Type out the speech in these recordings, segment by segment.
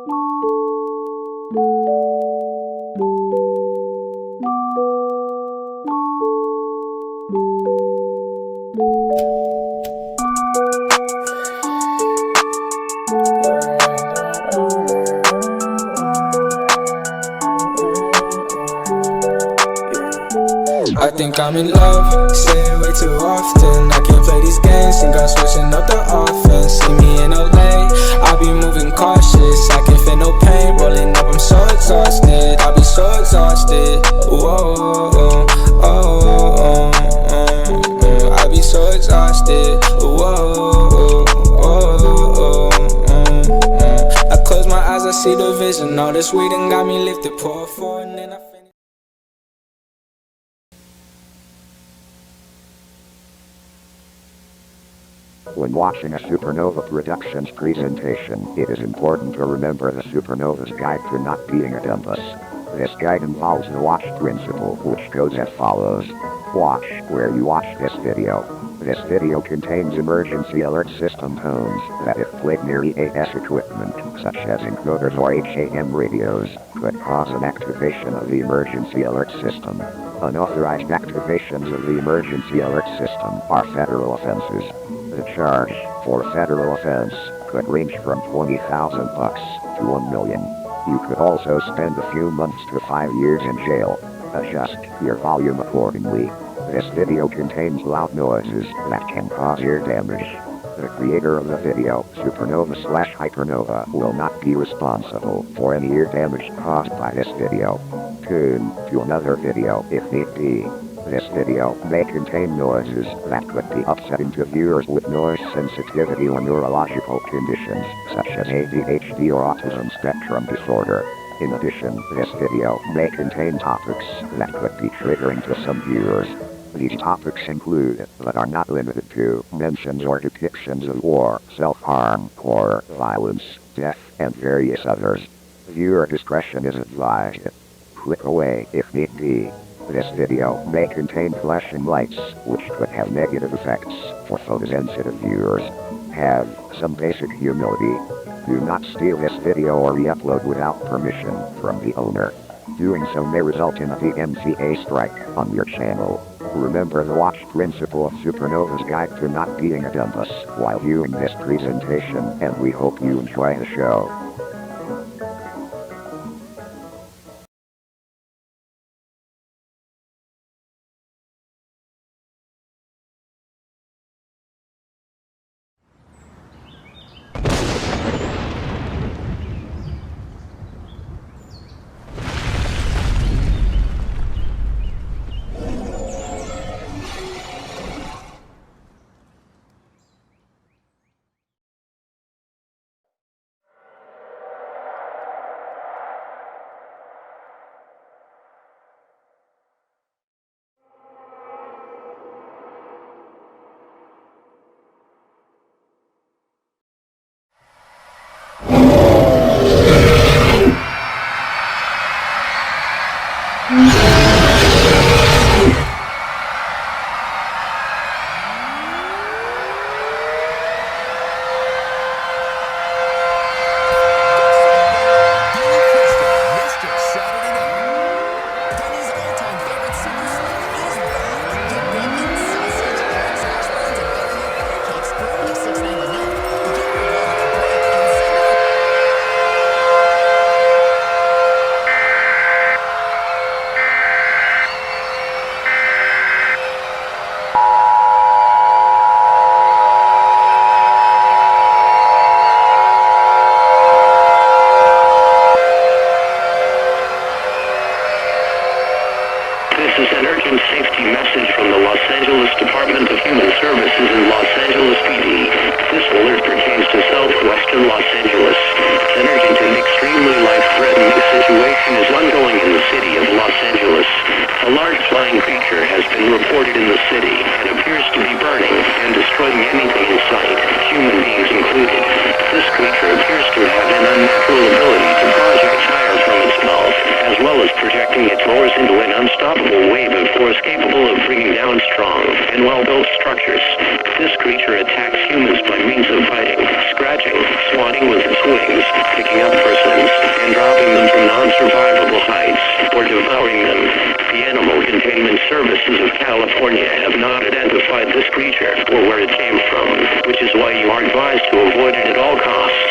I think I'm in love, say it way too often. I can't play these games, think I'm switching up the offense. See me in LA, I be moving cautious. I can't feel no pain, rolling up, I'm so exhausted. I be so exhausted, whoa, I be so exhausted, whoa, I close my eyes, I see the vision. All this weed and got me lifted, pour for and then I finish. When watching a Supernova Productions presentation, it is important to remember the Supernova's guide to not being a dumpus. This guide involves the watch principle, which goes as follows. Watch where you watch this video. This video contains emergency alert system tones that, if played near EAS equipment, such as encoders or HAM radios, could cause an activation of the emergency alert system. Unauthorized activations of the emergency alert system are federal offenses. The charge for a federal offense could range from $20,000 to $1 million. You could also spend a few months to 5 years in jail. Adjust your volume accordingly. This video contains loud noises that can cause ear damage. The creator of the video, Supernova/Hypernova, will not be responsible for any ear damage caused by this video. Tune to another video if need be. This video may contain noises that could be upsetting to viewers with noise sensitivity or neurological conditions, such as ADHD or autism spectrum disorder. In addition, this video may contain topics that could be triggering to some viewers. These topics include, but are not limited to, mentions or depictions of war, self-harm, horror, violence, death, and various others. Viewer discretion is advised. Click away if need be. This video may contain flashing lights, which could have negative effects for photosensitive viewers. Have some basic humility. Do not steal this video or re-upload without permission from the owner. Doing so may result in a DMCA strike on your channel. Remember the watch principle of Supernova's guide to not being a dumpus while viewing this presentation, and we hope you enjoy the show. projecting its roars into an unstoppable wave of force capable of bringing down strong and well-built structures. This creature attacks humans by means of biting, scratching, swatting with its wings, picking up persons, and dropping them from non-survivable heights, or devouring them. The Animal Containment Services of California have not identified this creature or where it came from, which is why you are advised to avoid it at all costs.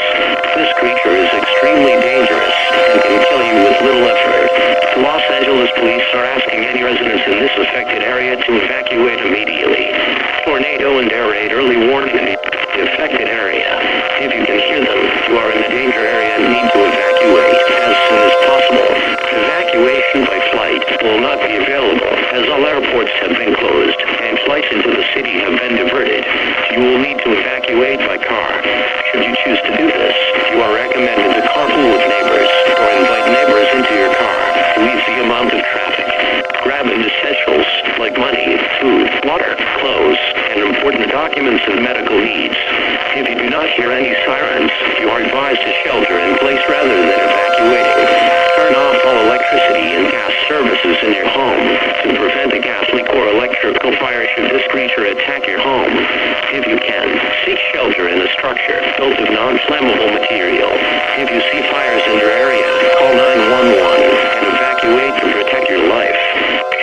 This creature is extremely dangerous and can kill you with little effort. Los Angeles police are asking any residents in this affected area to evacuate immediately. Tornado and air raid early warning in the affected area. If you can hear them, you are in the danger area and need to evacuate as soon as possible. Evacuation by flight will not be available as all airports have been closed and flights into the city have been diverted. You will need to evacuate by car. Should you choose to do this, you are recommended to carpool with neighbors or invite neighbors into your car to ease the amount of traffic. Grab essentials like money, food, water, clothes, and important documents and medical needs. If you do not hear any sirens, you are advised to shelter in place rather than evacuating. Turn off all electricity and gas services in your home to prevent a gas leak or electrical fire should this creature attack your home. If you can, seek shelter in a structure built of non-flammable material. If you see fires in your area, call 911 and evacuate to protect your life.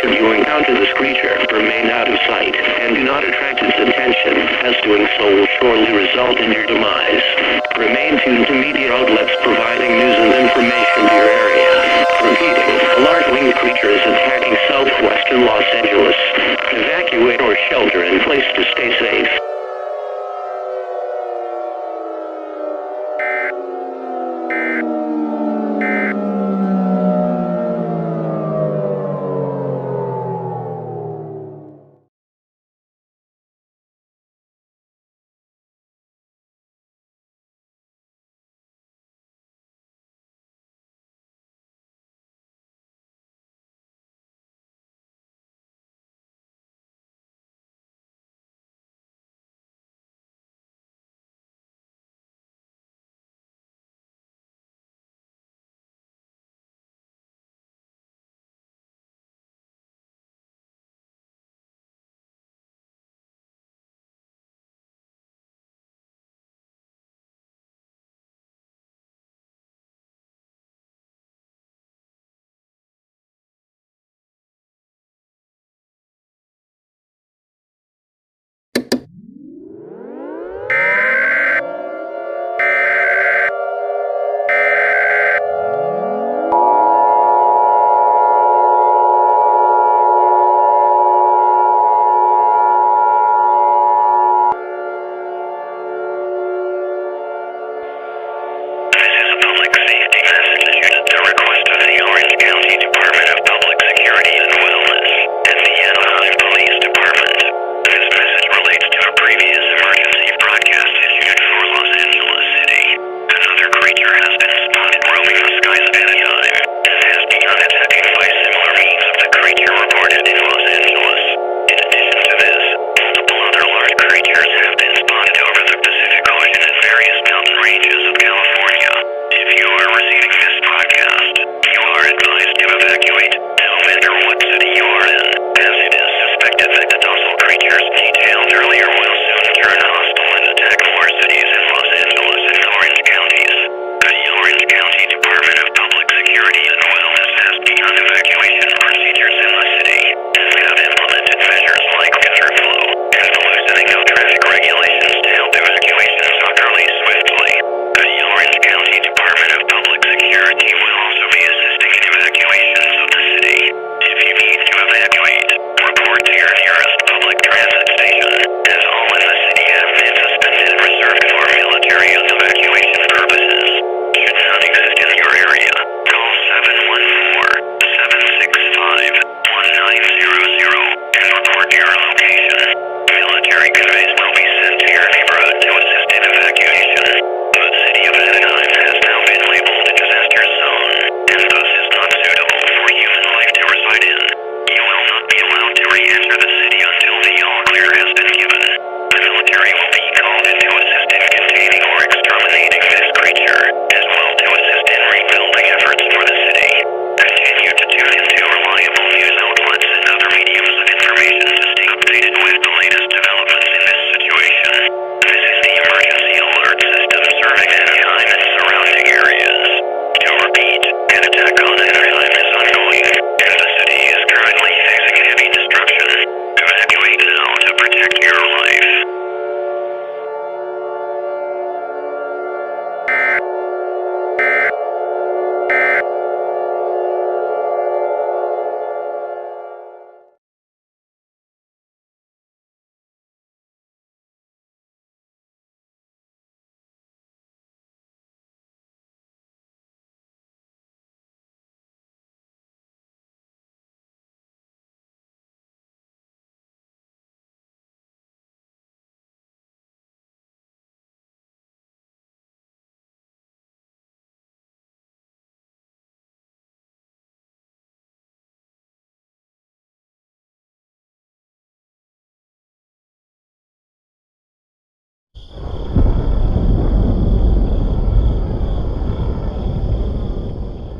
Should you encounter this creature, remain out of sight and do not attract its attention, as doing so will surely result in your demise. Remain tuned to media outlets providing news and information to your area. Repeating, a large winged creature is attacking southwestern Los Angeles. Evacuate or shelter in place to stay safe.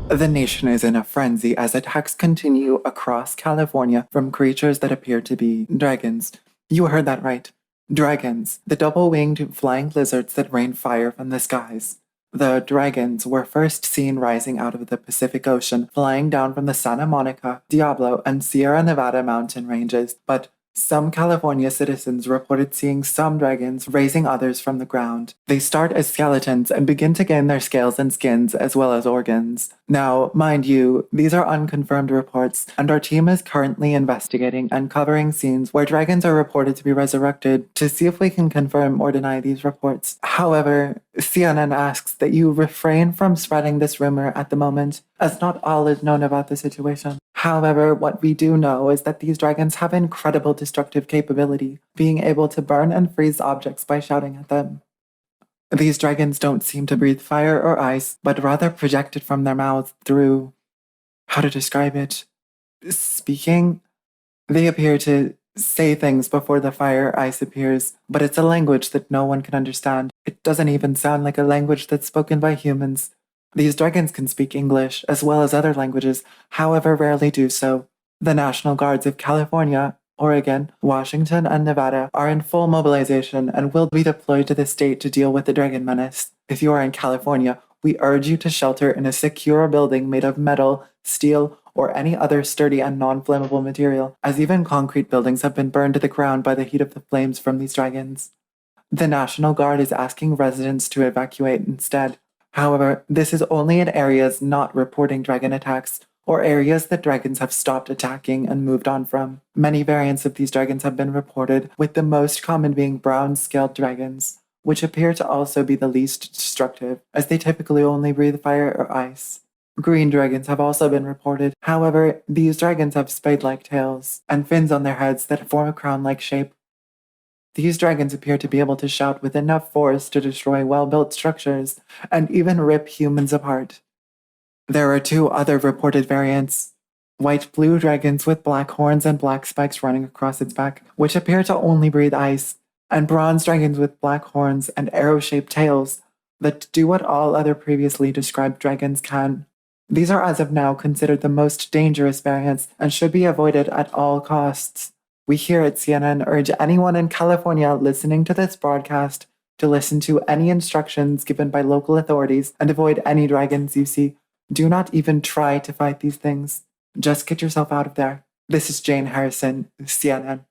The nation is in a frenzy as attacks continue across California from creatures that appear to be dragons. You heard that right. Dragons, the double-winged flying lizards that rain fire from the skies. The dragons were first seen rising out of the Pacific Ocean, flying down from the Santa Monica, Diablo, and Sierra Nevada mountain ranges, but some California citizens reported seeing some dragons raising others from the ground. They start as skeletons and begin to gain their scales and skins as well as organs. Now, mind you, these are unconfirmed reports, and our team is currently investigating and covering scenes where dragons are reported to be resurrected to see if we can confirm or deny these reports. However, CNN asks that you refrain from spreading this rumor at the moment, as not all is known about the situation. However, what we do know is that these dragons have incredible destructive capability, being able to burn and freeze objects by shouting at them. These dragons don't seem to breathe fire or ice, but rather project it from their mouths through... how to describe it? Speaking? They appear to say things before the fire or ice appears, but it's a language that no one can understand. It doesn't even sound like a language that's spoken by humans. These dragons can speak English, as well as other languages, however rarely do so. The National Guards of California, Oregon, Washington, and Nevada are in full mobilization and will be deployed to the state to deal with the dragon menace. If you are in California, we urge you to shelter in a secure building made of metal, steel, or any other sturdy and non-flammable material, as even concrete buildings have been burned to the ground by the heat of the flames from these dragons. The National Guard is asking residents to evacuate instead. However, this is only in areas not reporting dragon attacks, or areas that dragons have stopped attacking and moved on from. Many variants of these dragons have been reported, with the most common being brown-scaled dragons, which appear to also be the least destructive, as they typically only breathe fire or ice. Green dragons have also been reported. However, these dragons have spade-like tails, and fins on their heads that form a crown-like shape. These dragons appear to be able to shout with enough force to destroy well-built structures, and even rip humans apart. There are 2 other reported variants. White-blue dragons with black horns and black spikes running across its back, which appear to only breathe ice, and bronze dragons with black horns and arrow-shaped tails that do what all other previously described dragons can. These are as of now considered the most dangerous variants and should be avoided at all costs. We here at CNN urge anyone in California listening to this broadcast to listen to any instructions given by local authorities and avoid any dragons you see. Do not even try to fight these things. Just get yourself out of there. This is Jane Harrison, CNN.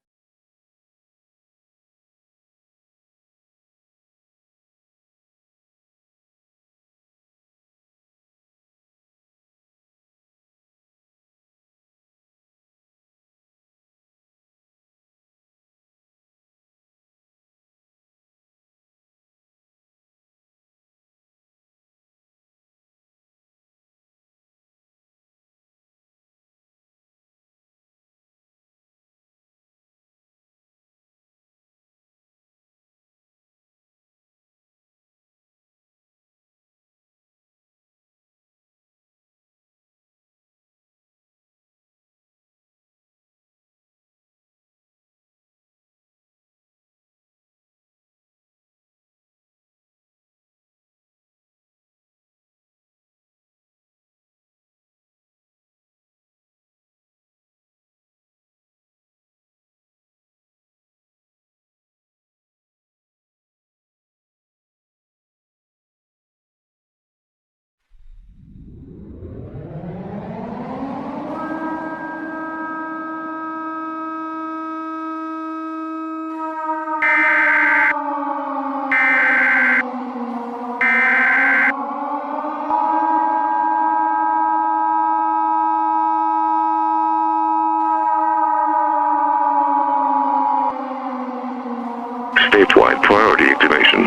Statewide priority activation.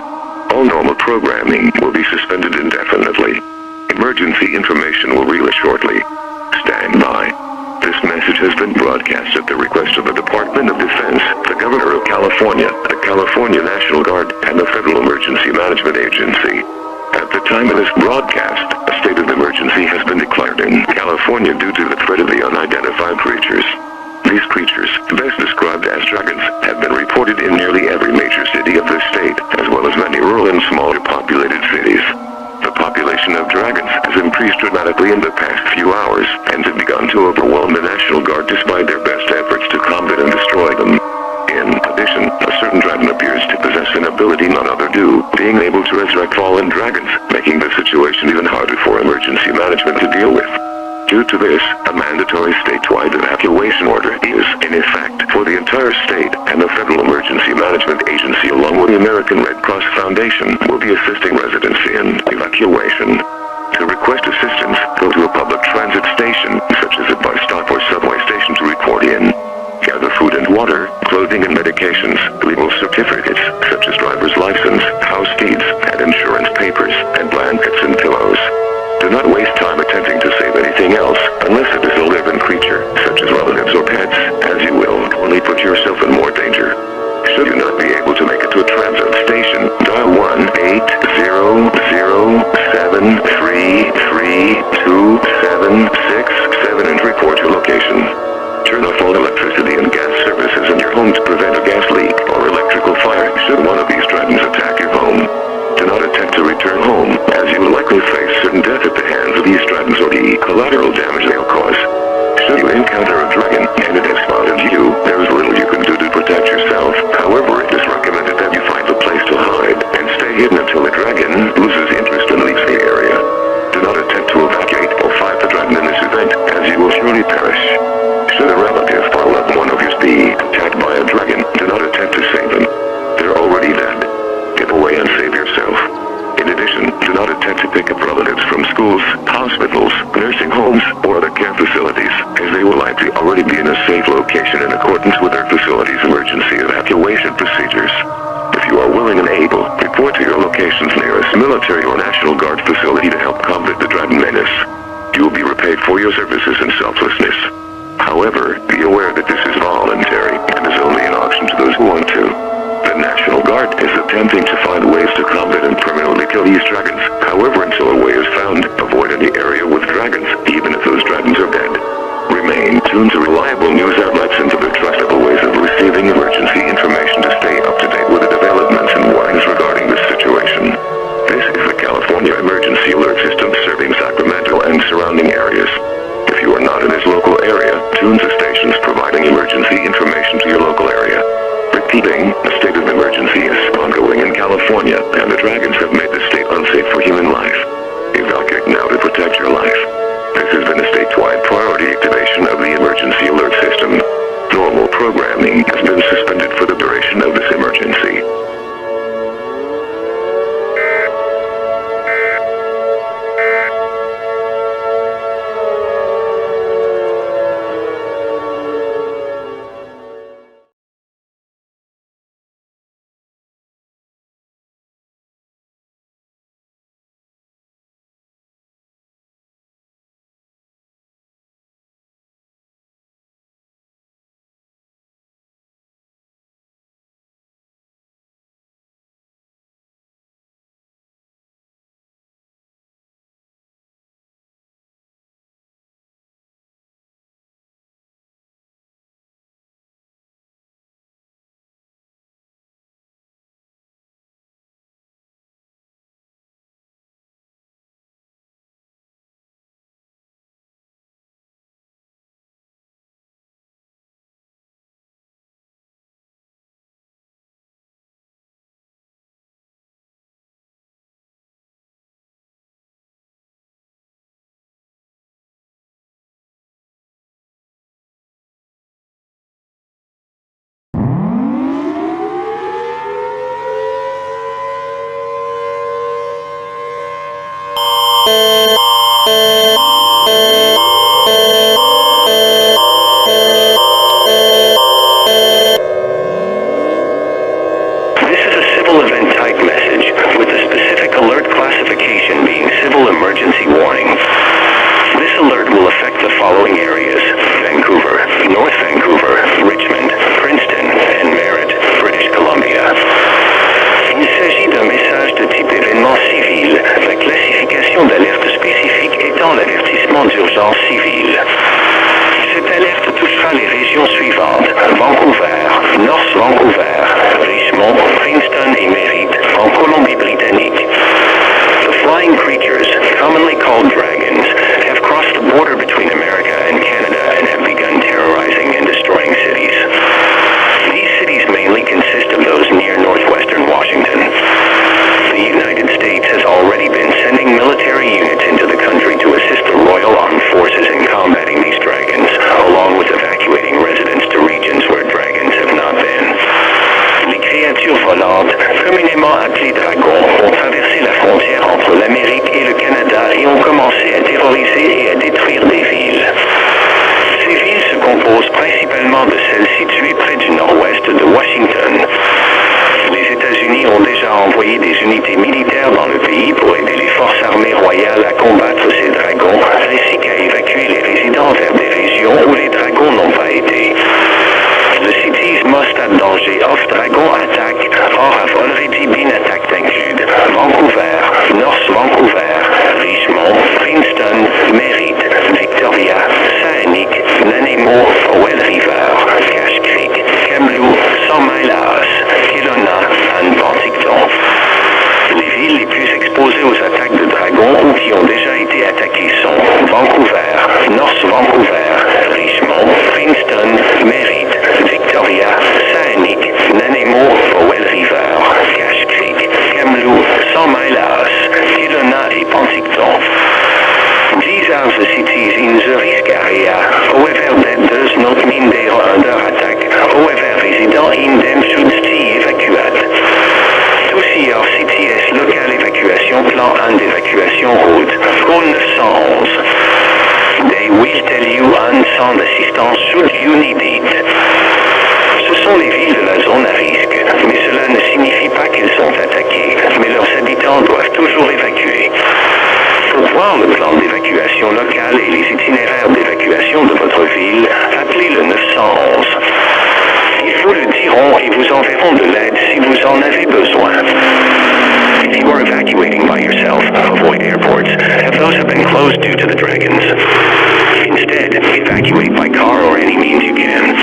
All normal programming will be suspended indefinitely. Emergency information will release shortly. Stand by. This message has been broadcast at the request of the Department of Defense, the Governor of California, the California National Guard, and the Federal Emergency Management Agency. At the time of this broadcast, a state of emergency has been declared in California due to the threat of the unidentified creatures. These creatures, best described as dragons, have been reported in nearly every major city of this state, as well as many rural and smaller populated cities. The population of dragons has increased increased dramatically in the past few hours and have begun to overwhelm the National Guard despite their best efforts to combat and destroy them. In addition, a certain dragon appears to possess an ability none other do, being able to resurrect fallen dragons, making the situation even harder for emergency management to deal with. Due to this, a mandatory statewide evacuation order is, in effect, for the entire state, and the Federal Emergency Management Agency along with the American Red Cross Foundation will be assisting residents in evacuation. To request assistance, go to a public transit station, such as a bus stop or subway station to report in. Gather food and water, clothing and medications, legal certificates, such as driver's license, house deeds, and insurance papers, and blankets and pillows. Do not waste time attempting to save anything else, unless it is a living creature, such as relatives or pets, as you will only put yourself in more danger. Should you not be able to make it to a transit station, dial 1-800-733-2767 and report your location. Turn off all electricity and gas services in your home to prevent a gas leak or electrical fire should one of these dragons attack your home. Do not attempt to return home, as you will likely face certain death at the hands of these dragons or the collateral damage they'll cause. Should you encounter a dragon and it has spotted you, there is little you can do to protect yourself. However, it is recommended that you find a place to hide and stay hidden until the dragon loses interest and leaves the area. Do not attempt to evacuate or fight the dragon in this event, as you will surely perish. Should a relative or loved one of yours be attacked by a dragon, do not attempt to save them. They're already dead. Get away and save yourself. In addition, do not attempt to pick up relatives from schools, hospitals, nursing homes, or other care facilities, as they will likely already be in a safe location in accordance with their facility's emergency evacuation procedures. If you are willing and able, report to your location's nearest military or National Guard facility to help combat the dragon menace. You will be repaid for your services and selflessness. However, be aware that this is voluntary and is only an option to those who want to. The National Guard is attempting to find ways to combat and permanently kill these dragons. However, until a way is found, avoid any area with dragons, even if those dragons are dead. Remain tuned to reliable news outlets and to the trustable ways of receiving emergency information to stay up to date with the developments and warnings regarding this situation. This is the California Emergency Alert System serving Sacramento and surrounding areas. If you are not in this local area, tune to stations providing emergency information to your local area. Repeating, a state of emergency is ongoing in California, and the dragons have made the state unsafe for human life. Evacuate now to protect your life. This has been a statewide priority activation of the emergency alert system. Normal programming has been suspended for the duration of this emergency. Flying creatures, commonly called dragons, centre d'assistance should you need it. Ce sont les villes de la zone à risque, mais cela ne signifie pas qu'elles sont attaquées, mais leurs habitants doivent toujours évacuer. Pour voir le plan d'évacuation local et les itinéraires d'évacuation de votre ville, appelez le 911. Ils vous le diront et vous enverront de l'aide si vous en avez besoin. If you are evacuating by yourself, avoid airports, as those have been closed due to the dragons. Instead, evacuate by car or any means you can.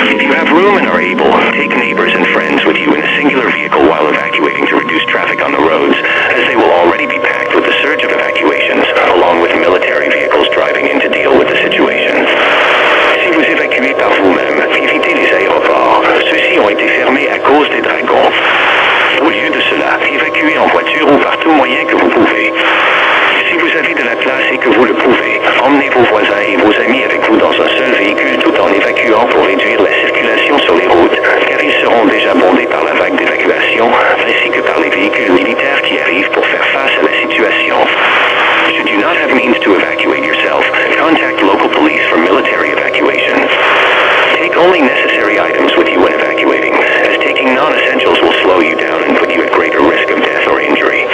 If you have room and are able, take neighbors and friends with you in a singular vehicle while evacuating to reduce traffic on the roads, as they will already be packed with the surge of evacuations, along with military vehicles driving in to deal with the situation. Si vous évacuez par vous-même, évitez les aéroports. Ceux-ci ont été fermés à cause des dragons. Au lieu de cela, évacuez en voiture ou par tout moyen que vous pouvez. Si vous avez de la place et que vous le pouvez, emmenez vos voisins et vos amis avec vous dans un seul véhicule tout en évacuant pour réduire la circulation sur les routes, car ils seront déjà bondés par la vague d'évacuation, ainsi que par les véhicules militaires qui arrivent pour faire face à la situation. Should you not have means to evacuate yourself, contact local police for military evacuation. Take only necessary items with you when evacuating, as taking non-essentials will slow you down and put you at greater risk of death or injury.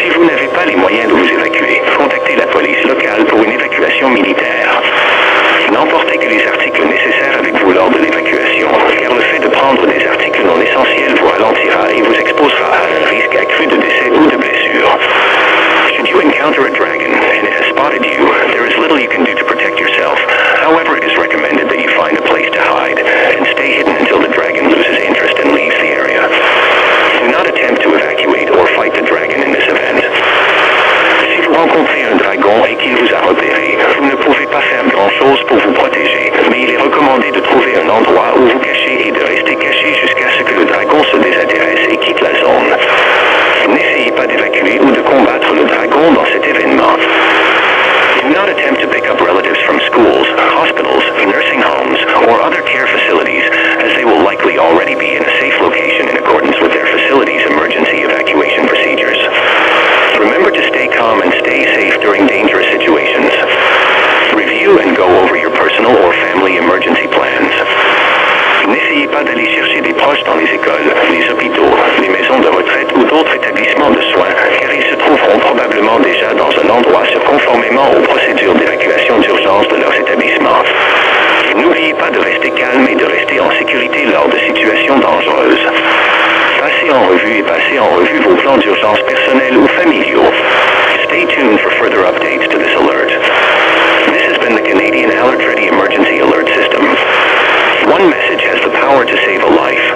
Si vous n'avez pas les moyens de vous évacuer, contactez la police locale pour une évacuation militaire. N'emportez que les articles nécessaires avec vous lors de l'évacuation, car le fait de prendre des articles non essentiels vous ralentira et vous exposera à un risque accru de décès ou de blessure. Should you encounter a dragon and it has spotted you, there is little you can do to protect yourself. However, it is recommended that you find a place to hide and stay hidden until the dragon loses interest and leaves the area. Do not attempt to evacuate or fight the dragon in this event. Si vous rencontrez un dragon et qu'il vous a repéré, vous ne pouvez pas faire grand-chose pour vous protéger, mais il est recommandé de trouver un endroit où vous cacher et de rester caché jusqu'à ce que le dragon se désintéresse et quitte la zone. N'essayez pas d'évacuer ou de combattre le dragon dans cet événement. Do not attempt to pick up relatives from schools, hospitals, nursing homes, or other care facilities, as they will likely already be in a safe location in accordance with their facility's emergency evacuation procedures. Remember to stay calm and stay safe during dangerous situations. Review and go over your personal or family emergency plans. N'essayez pas d'aller chercher des proches dans les écoles, les hôpitaux, les maisons de retraite ou d'autres établissements de soins, car ils se trouveront probablement déjà dans un endroit sûr conformément aux procédures d'évacuation d'urgence de leurs établissements. N'oubliez pas de rester calme et de rester en sécurité lors de situations dangereuses. Passez en revue et passez en revue vos plans d'urgence personnels ou familiaux. Stay tuned for further updates to this alert. This has been the Canadian Alert Ready Emergency Alert System. One message has the power to save a life.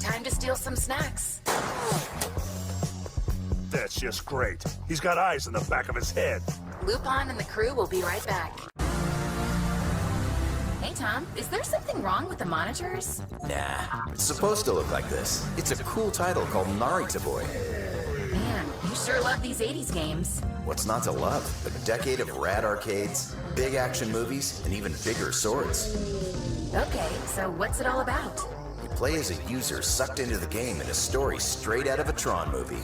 Time to steal some snacks. That's just great. He's got eyes in the back of his head. Lupin and the crew will be right back. Hey Tom, is there something wrong with the monitors? Nah, it's supposed to look like this. It's a cool title called Narita Boy. Man, you sure love these 80s games. What's not to love? A decade of rad arcades, big action movies, and even bigger swords. Okay, so what's it all about? You play as a user sucked into the game in a story straight out of a Tron movie.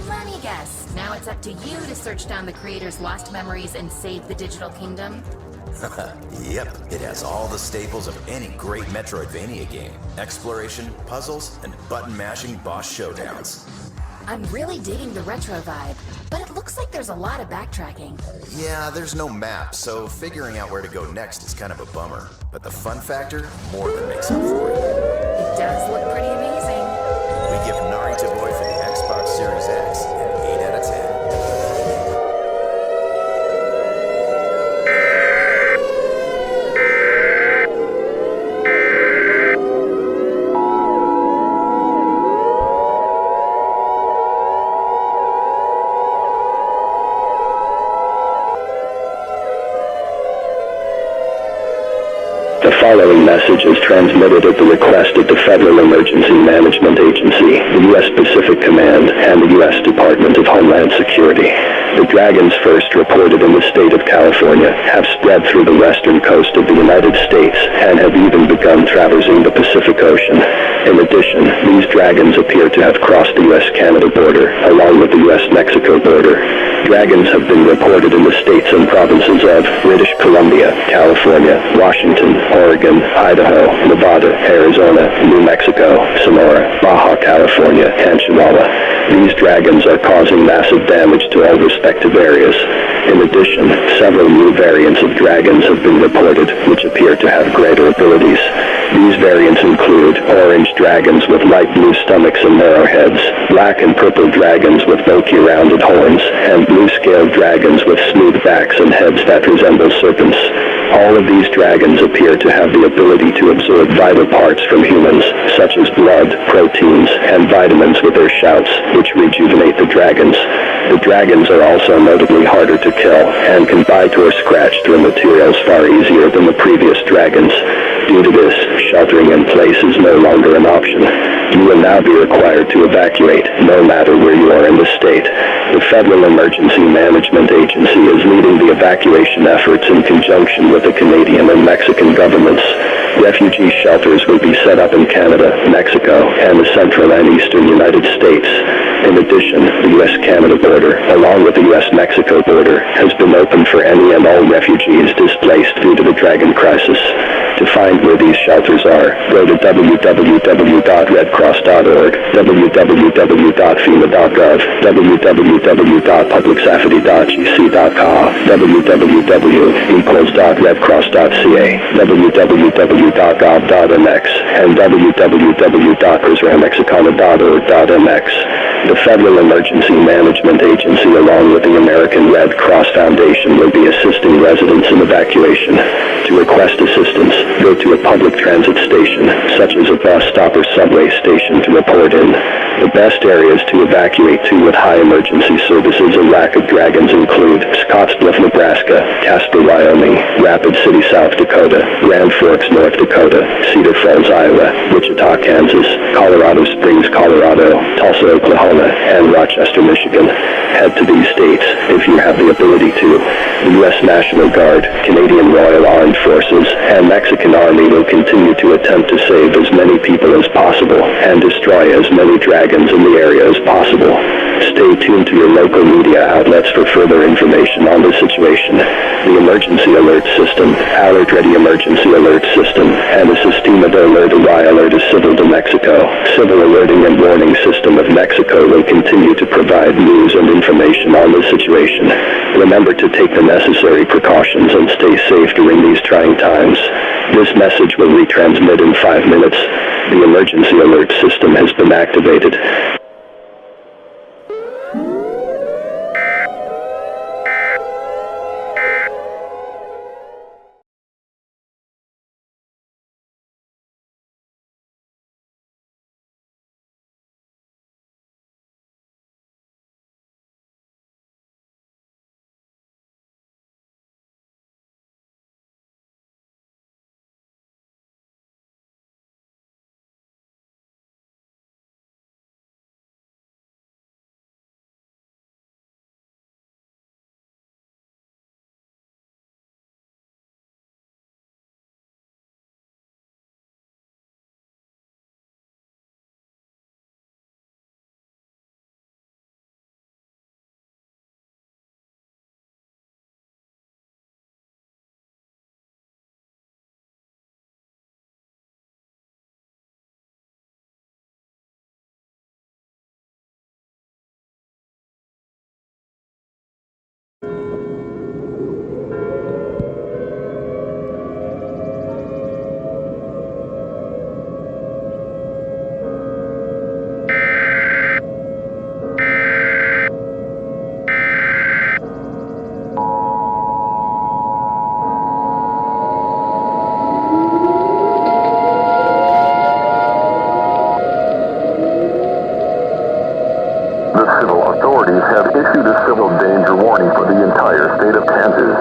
My Funny guess. Now it's up to you to search down the creator's lost memories and save the digital kingdom. Yep, it has all the staples of any great Metroidvania game. Exploration, puzzles, and button-mashing boss showdowns. I'm really digging the retro vibe, but it looks like there's a lot of backtracking. Yeah, there's no map, so figuring out where to go next is kind of a bummer. But the fun factor more than makes up for it. It does look pretty amazing. We give Narita Boy for the Xbox Series X an 8 out of 10. The following message is transmitted at the request of the Federal Emergency Management Agency, the U.S. Pacific Command, and the U.S. Department of Homeland Security. The dragons first reported in the state of California have spread through the western coast of the United States and have even begun traversing the Pacific Ocean. In addition, these dragons appear to have crossed the U.S.-Canada border, along with the U.S.-Mexico border. Dragons have been reported in the states and provinces of British Columbia, California, Washington, Oregon, Idaho, Nevada, Arizona, New Mexico, Sonora, Baja California, and Chihuahua. These dragons are causing massive damage to all respective areas. In addition, several new variants of dragons have been reported, which appear to have greater abilities. These variants include orange dragons with light blue stomachs and narrow heads, black and purple dragons with bulky rounded horns, and blue-scaled dragons with smooth backs and heads that resemble serpents. All of these dragons appear to have the ability to absorb vital parts from humans, such as blood, proteins, and vitamins with their shouts, which rejuvenate the dragons. The dragons are also notably harder to kill, and can bite or scratch through materials far easier than the previous dragons. Due to this, sheltering in place is no longer an option. You will now be required to evacuate, no matter where you are in the state. The Federal Emergency Management Agency is leading the evacuation efforts in conjunction with the Canadian and Mexican governments. Refugee shelters will be set up in Canada, Mexico, and the central and eastern United States. In addition, the U.S.-Canada border, along with the U.S.-Mexico border, has been opened for any and all refugees displaced due to the dragon crisis. To find where these shelters are, go to www.redcross.org, www.fema.gov, www.publicsafety.gc.ca, www.equals.redcross.ca, www.gov.mx, and www.israelmexicana.org.mx. The Federal Emergency Management Agency, along with the American Red Cross Foundation, will be assisting residents in evacuation. To request assistance, go to a public transit station, such as a bus stop or subway station, to report in. The best areas to evacuate to with high emergency services and lack of dragons include Scottsbluff, Nebraska, Casper, Wyoming, Rapid City, South Dakota, Grand Forks, North Dakota, Cedar Falls, Iowa, Wichita, Kansas, Colorado Springs, Colorado, Tulsa, Oklahoma, and Rochester, Michigan. Head to these states if you have the ability to. The U.S. National Guard, Canadian Royal Armed Forces, and Mexican Army will continue to attempt to save as many people as possible and destroy as many dragons in the area as possible. Stay tuned to your local media outlets for further information on the situation. The Emergency Alert System, Alert Ready Emergency Alert System, and the Sistema de Alerta y Alerta Civil de Mexico, Civil Alerting and Warning System of Mexico, will continue to provide news and information on the situation. Remember to take the necessary precautions and stay safe during these trying times. This message will retransmit in 5 minutes. The emergency alert system has been activated.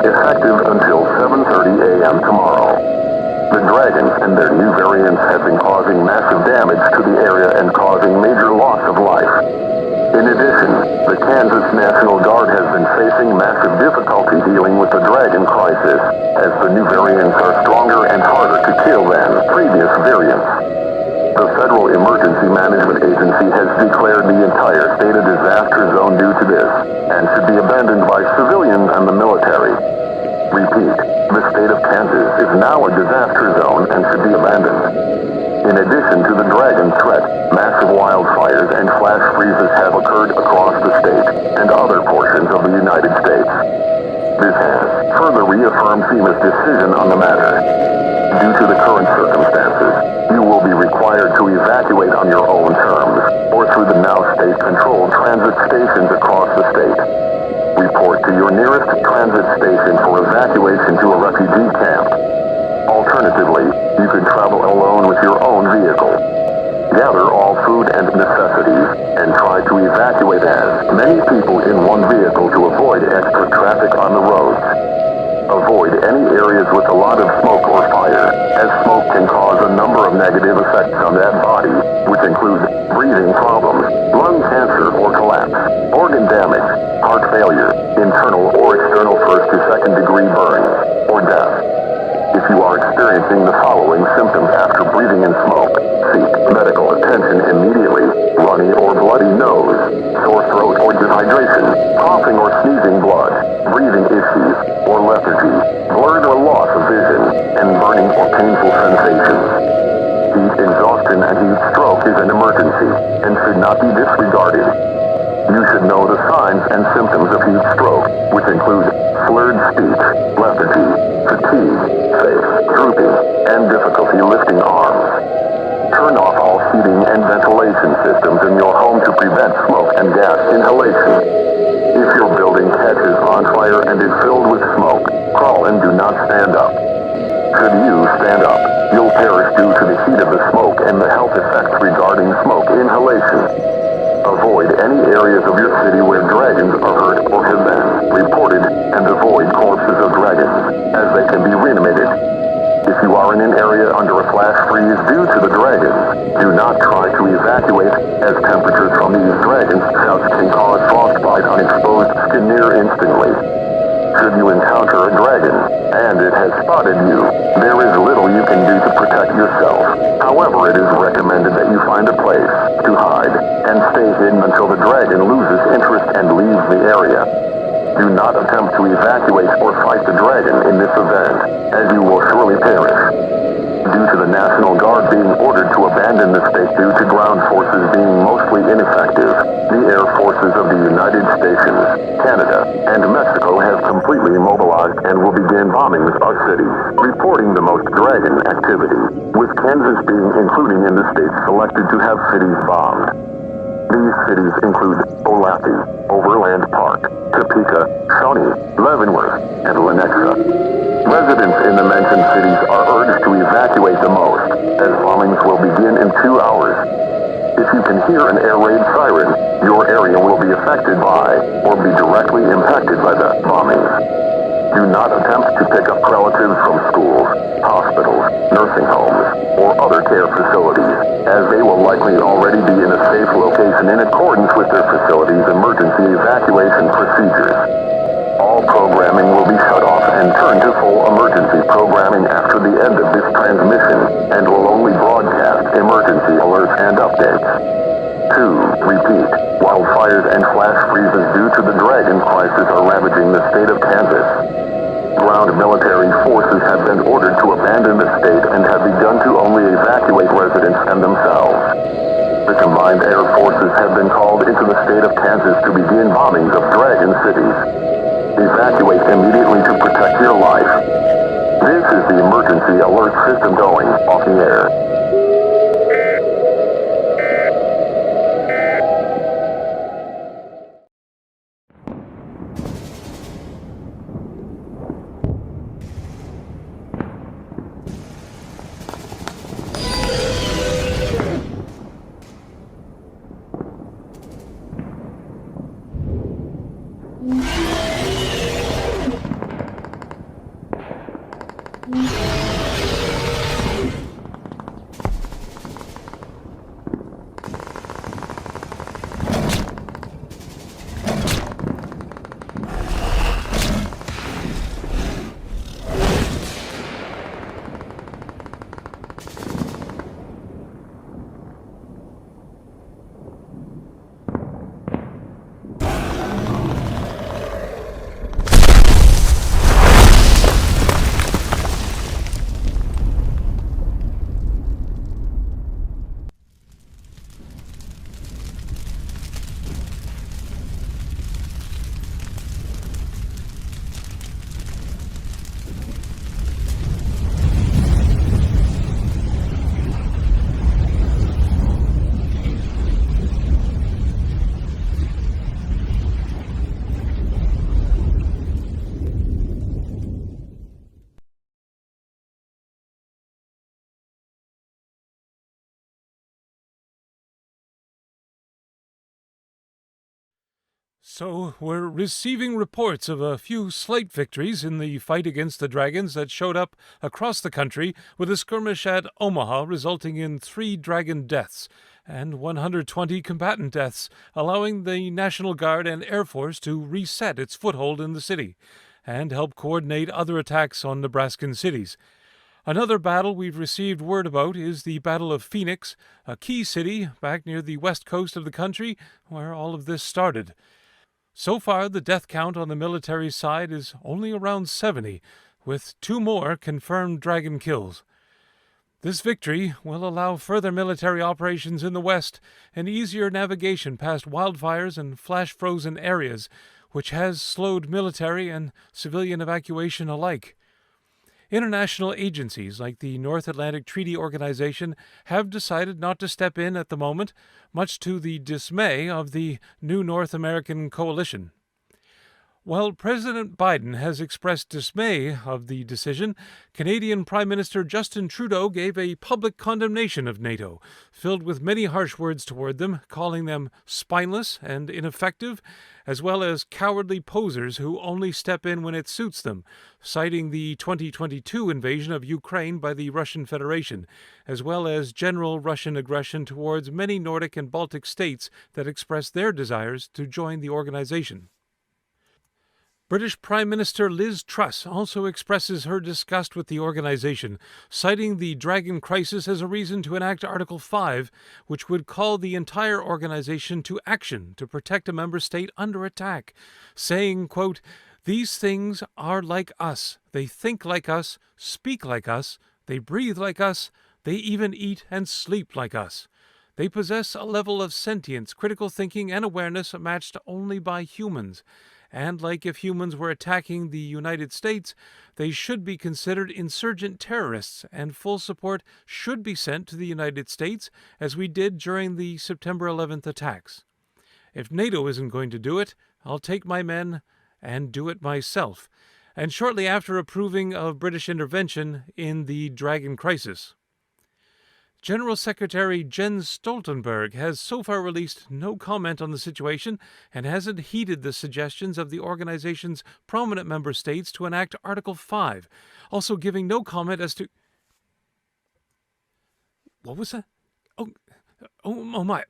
effective until 7:30 a.m. tomorrow. The dragons and their new variants have been causing massive damage to the area and causing major loss of life. In addition, the Kansas National Guard has been facing massive difficulty dealing with the dragon crisis, as the new variants are stronger and harder to kill than previous variants. The Federal Emergency Management Agency has declared the entire state a disaster zone due to this, and should be abandoned by civilians and the military. Repeat, the state of Kansas is now a disaster zone and should be abandoned. In addition to the dragon threat, massive wildfires and flash freezes have occurred across the state and other portions of the United States. This has further reaffirmed FEMA's decision on the matter. Due to the current circumstances, you will be required to evacuate on your own terms, or through the now state-controlled transit stations across the state. Report to your nearest transit station for evacuation to a refugee camp. Alternatively, you could travel alone with your own vehicle. Gather all food and necessities, and try to evacuate as many people in one vehicle to avoid extra traffic on the roads. Avoid any areas with a lot of smoke or fire, as smoke can cause a number of negative effects on that body, which include breathing problems, lung cancer or collapse, organ damage, heart failure, internal or external first to second degree burns, or death. If you are experiencing the following symptoms after breathing in smoke, seek medical attention immediately: runny or bloody nose, sore throat or dehydration, coughing or sneezing blood, breathing issues, or lethargy, blurred or loss of vision, and burning or painful sensations. Heat exhaustion and heat stroke is an emergency and should not be disregarded. You should know the signs and symptoms of heat stroke, which include slurred speech, lethargy, fatigue, face drooping, and difficulty lifting arms. Turn off all heating and ventilation systems in your home to prevent smoke and gas inhalation. If your building catches on fire and is filled with smoke, crawl and do not stand up. Should you stand up, you'll perish due to the heat of the smoke and the health effects regarding smoke inhalation. Avoid any areas of your city where dragons are heard or have been reported, and avoid corpses of dragons, as they can be reanimated. If you are in an area under a flash freeze due to the dragons, do not try to evacuate, as temperatures from these dragons' shouts can cause frostbite on exposed skin near instantly. Should you encounter a dragon, and it has spotted you, there is little you can do to protect yourself. However, it is recommended that you find a place to hide, and stay hidden until the dragon loses interest and leaves the area. Do not attempt to evacuate or fight the dragon in this event, as you will surely perish. Due to the National Guard being ordered to abandon the state due to ground forces being mostly ineffective, the air forces of the United States, Canada, and Mexico have completely mobilized and will begin bombings of cities, reporting the most dragon activity, with Kansas being included in the states selected to have cities bombed. These cities include Olathe, Overland Park, Topeka, Shawnee, Leavenworth, and Lenexa. Residents in the mentioned cities are urged to evacuate the most, as bombings will begin in 2 hours. If you can hear an air raid siren, your area will be affected by, or be directly impacted by the bombings. Do not attempt to pick up relatives from schools, hospitals, nursing homes, or other care facilities, as they will likely already be in a safe location in accordance with their facility's emergency evacuation procedures. All programming will be shut off and turned to full emergency programming after the end of this transmission, and will only broadcast emergency alerts and updates. 2. Repeat. Wildfires and flash freezes due to the dragon crisis are ravaging the state of Kansas. Ground military forces have been ordered to abandon the state and have begun to only evacuate residents and themselves. The combined air forces have been called into the state of Kansas to begin bombings of dragon cities. Evacuate immediately to protect your life. This is the emergency alert system going off the air. So, we're receiving reports of a few slight victories in the fight against the dragons that showed up across the country, with a skirmish at Omaha resulting in 3 dragon deaths and 120 combatant deaths, allowing the National Guard and Air Force to reset its foothold in the city and help coordinate other attacks on Nebraskan cities. Another battle we've received word about is the Battle of Phoenix, a key city back near the west coast of the country where all of this started. So far, the death count on the military side is only around 70, with 2 more confirmed dragon kills. This victory will allow further military operations in the west and easier navigation past wildfires and flash-frozen areas, which has slowed military and civilian evacuation alike. International agencies like the North Atlantic Treaty Organization have decided not to step in at the moment, much to the dismay of the new North American coalition. While President Biden has expressed dismay of the decision, Canadian Prime Minister Justin Trudeau gave a public condemnation of NATO, filled with many harsh words toward them, calling them spineless and ineffective, as well as cowardly posers who only step in when it suits them, citing the 2022 invasion of Ukraine by the Russian Federation, as well as general Russian aggression towards many Nordic and Baltic states that expressed their desires to join the organization. British Prime Minister Liz Truss also expresses her disgust with the organization, citing the Dragon Crisis as a reason to enact Article 5, which would call the entire organization to action to protect a member state under attack, saying, quote, "These things are like us. They think like us, speak like us, they breathe like us, they even eat and sleep like us. They possess a level of sentience, critical thinking, and awareness matched only by humans. And like if humans were attacking the United States, they should be considered insurgent terrorists, and full support should be sent to the United States, as we did during the September 11th attacks. If NATO isn't going to do it, I'll take my men and do it myself," and shortly after approving of British intervention in the Dragon Crisis. General Secretary Jens Stoltenberg has so far released no comment on the situation and hasn't heeded the suggestions of the organization's prominent member states to enact Article 5, also giving no comment as to... What was that? Oh my.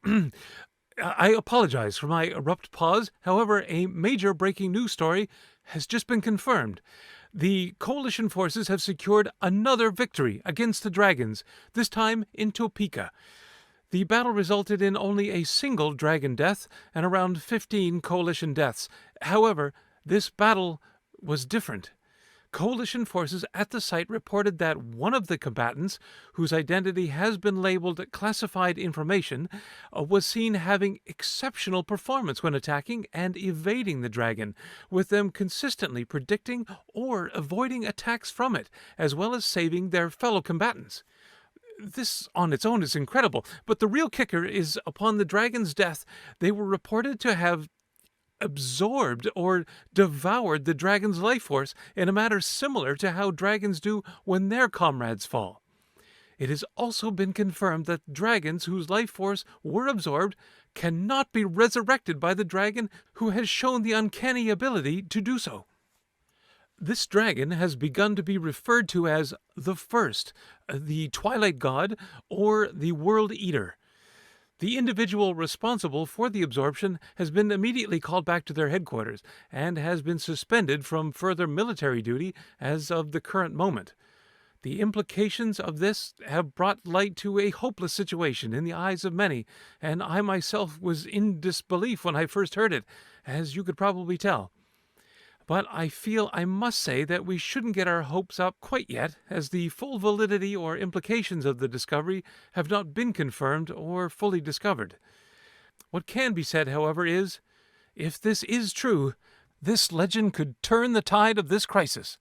I apologize for my abrupt pause. However, a major breaking news story has just been confirmed. The coalition forces have secured another victory against the dragons, this time in Topeka. The battle resulted in only a single dragon death and around 15 coalition deaths. However, this battle was different. Coalition forces at the site reported that one of the combatants, whose identity has been labeled classified information, was seen having exceptional performance when attacking and evading the dragon, with them consistently predicting or avoiding attacks from it, as well as saving their fellow combatants. This on its own is incredible, but the real kicker is upon the dragon's death, they were reported to have absorbed or devoured the dragon's life force in a manner similar to how dragons do when their comrades fall. It has also been confirmed that dragons whose life force were absorbed cannot be resurrected by the dragon who has shown the uncanny ability to do so. This dragon has begun to be referred to as the First, the Twilight God, or the World Eater. The individual responsible for the absorption has been immediately called back to their headquarters and has been suspended from further military duty as of the current moment. The implications of this have brought light to a hopeless situation in the eyes of many, and I myself was in disbelief when I first heard it, as you could probably tell. But I feel I must say that we shouldn't get our hopes up quite yet, as the full validity or implications of the discovery have not been confirmed or fully discovered. What can be said, however, is, if this is true, this legend could turn the tide of this crisis.